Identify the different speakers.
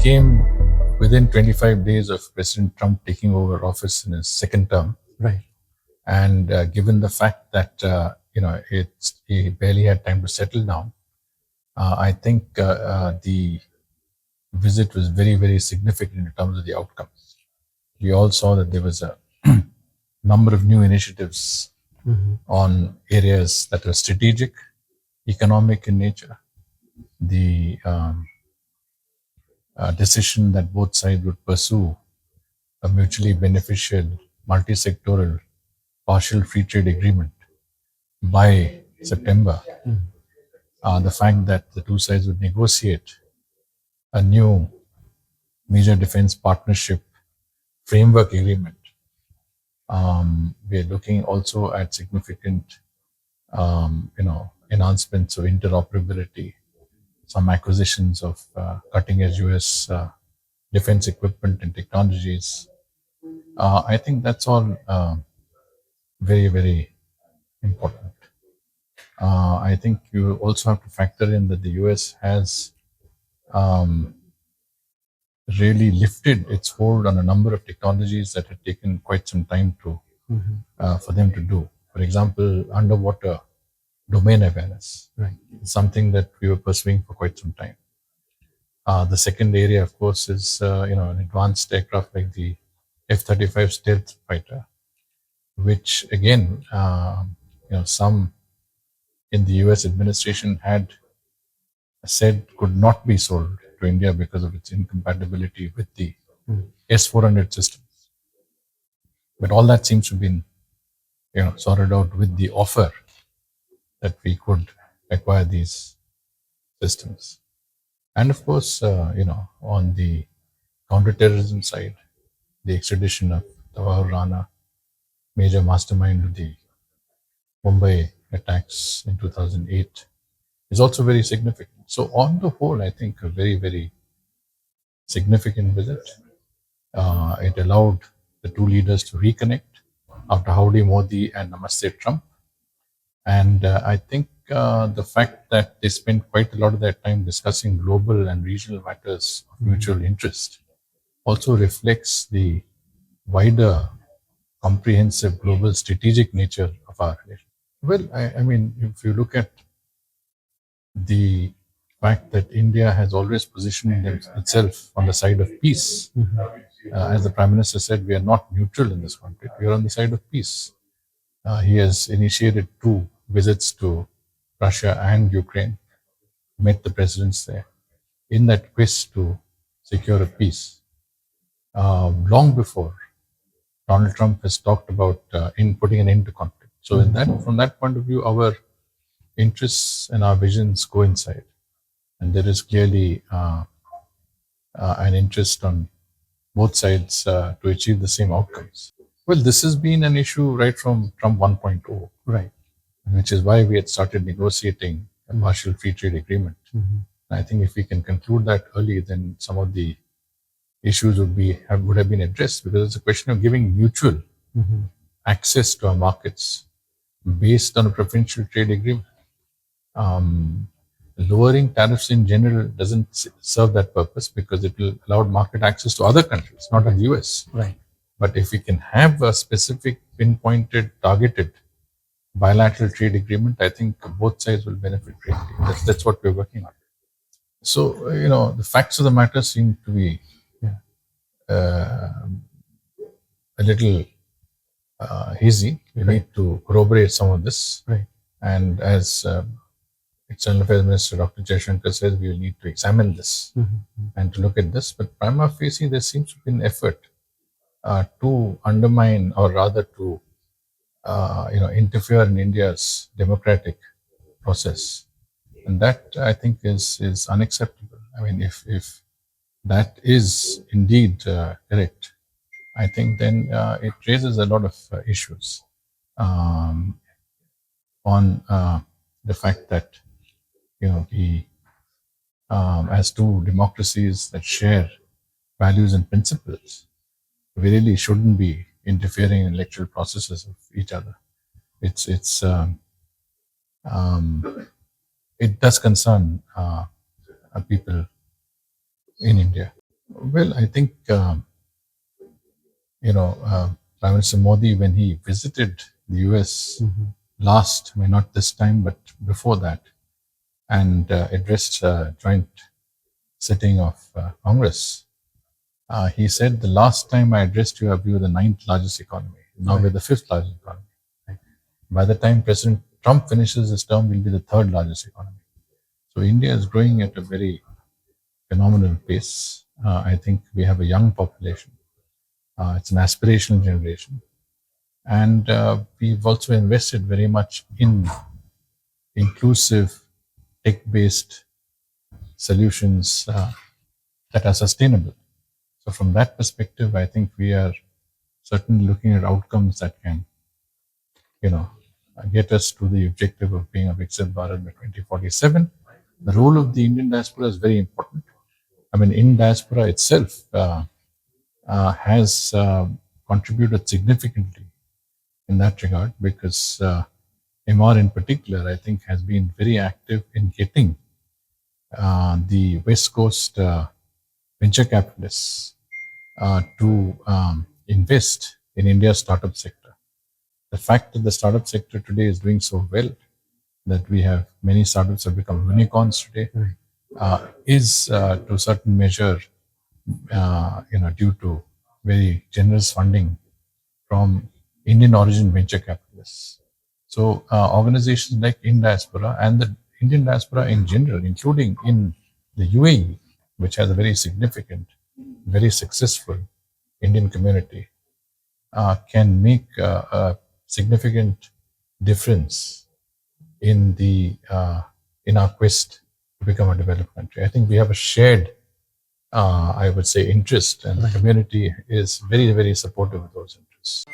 Speaker 1: came within 25 days of President Trump taking over office in his second term.
Speaker 2: Right.
Speaker 1: And given the fact that he barely had time to settle down, I think the visit was very, very significant in terms of the outcomes. We all saw that there was a number of new initiatives on areas that were strategic, economic in nature. The decision that both sides would pursue a mutually beneficial, multi-sectoral, partial free trade agreement by September. The fact that the two sides would negotiate a new major defense partnership framework agreement. We're looking also at significant, enhancements of interoperability, some acquisitions of cutting-edge US defense equipment and technologies. I think that's all very, very important. I think you also have to factor in that the US has really lifted its hold on a number of technologies that had taken quite some time to for them to do. For example, underwater domain awareness,
Speaker 2: Right.
Speaker 1: something that we were pursuing for quite some time. The second area, of course, is an advanced aircraft like the F-35 stealth fighter, which again, some in the US administration had said could not be sold to India because of its incompatibility with the S-400 systems. But all that seems to have been, sorted out with the offer that we could acquire these systems. And of course, on the counterterrorism side, the extradition of Tawahir Rana, major mastermind of the Mumbai attacks in 2008, is also very significant. So on the whole, I think a very, very significant visit. It allowed the two leaders to reconnect after Howdy Modi and Namaste Trump. And I think the fact that they spent quite a lot of their time discussing global and regional matters of mutual interest also reflects the wider, comprehensive global strategic nature of our relation. Well, I mean, if you look at the fact that India has always positioned itself on the side of peace, as the Prime Minister said, we are not neutral in this conflict, we are on the side of peace. He has initiated 2 visits to Russia and Ukraine, met the presidents there in that quest to secure a peace. Long before Donald Trump has talked about in putting an end to conflict. So, from that point of view, our interests and our visions coincide, and there is clearly an interest on both sides to achieve the same outcomes. Well, this has been an issue right from Trump 1.0,
Speaker 2: Right.
Speaker 1: which is why we had started negotiating a partial free trade agreement. And I think if we can conclude that early, then some of the issues would have been addressed, because it's a question of giving mutual access to our markets based on a preferential trade agreement. Lowering tariffs in general doesn't serve that purpose, because it will allow market access to other countries, not in the US.
Speaker 2: Right.
Speaker 1: But if we can have a specific, pinpointed, targeted bilateral trade agreement, I think both sides will benefit greatly. That's what we're working on. So, the facts of the matter seem to be a little hazy. We need to corroborate some of this.
Speaker 2: Right.
Speaker 1: And as External Affairs Minister Dr. Jaishankar says, we will need to examine this and to look at this. But prima facie, there seems to be an effort to undermine, or rather to interfere in India's democratic process, and that I think is unacceptable. I mean, if that is indeed correct, I think then it raises a lot of issues on the fact that we, as two democracies that share values and principles, we really shouldn't be interfering in electoral processes of each other. It does concern people in India. Well, I think Prime Minister Modi, when he visited the US last, I mean not this time, but before that, and addressed a joint sitting of Congress, he said, "The last time I addressed you, we were the ninth largest economy. Now we're the fifth largest economy. Right? By the time President Trump finishes his term, we'll be the third largest economy." So India is growing at a very phenomenal pace. I think we have a young population. It's an aspirational generation. And we've also invested very much in inclusive, tech-based solutions that are sustainable. So from that perspective, I think we are certainly looking at outcomes that can, get us to the objective of being a Viksit Bharat by 2047. The role of the Indian diaspora is very important. I mean, in diaspora itself has contributed significantly in that regard, because MR in particular, I think, has been very active in getting the West Coast venture capitalists to invest in India's startup sector. The fact that the startup sector today is doing so well, that we have many startups have become unicorns today, is to a certain measure, due to very generous funding from Indian origin venture capitalists. So organizations like In Diaspora and the Indian diaspora in general, including in the UAE, which has a very significant, very successful Indian community, can make a significant difference in our quest to become a developed country. I think we have a shared, I would say, interest, and the community is very, very supportive of those interests.